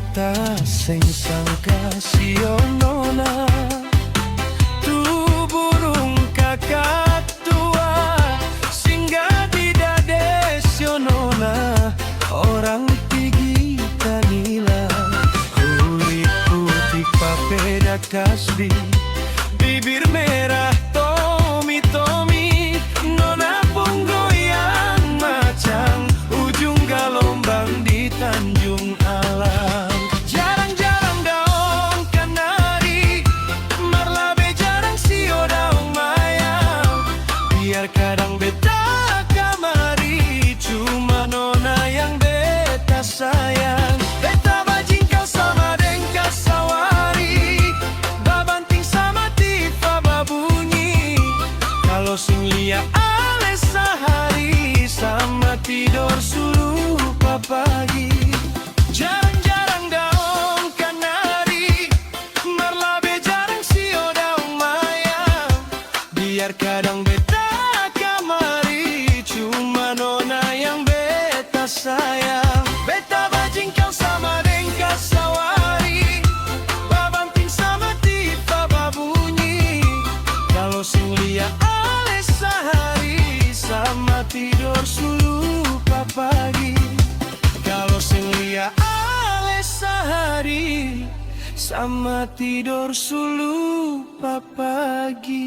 beta sing sangka sionona tu burung kakak tua singgah tidak desionona orang tinggi tanila kulit putih papeda kasbi bibir merah Tommy Tommy nona pun goyang macam ujung gelombang di Tanjung Alam. Jarang-jarang daun kanari marlabe jarang sio daun mayang biar kadang beta kamari cuma nona yang beta sayang. Beta bajingkal sama dengkal sawari babanting sama tifa babunyi kalau sing lia ale sehari sama tidur suluh pagi. Jarang-jarang daun kanari marlabe jarang sio daun mayang biar kadang beta kamari cuma nona yang beta sayang. Beta bajingkal sama dengkal sawari babanting sama tifa babunyi kalau sing lia ale sehari sama tidur suluh pagi. Kalau sing lia ale sehari sama tidur suluh pagi.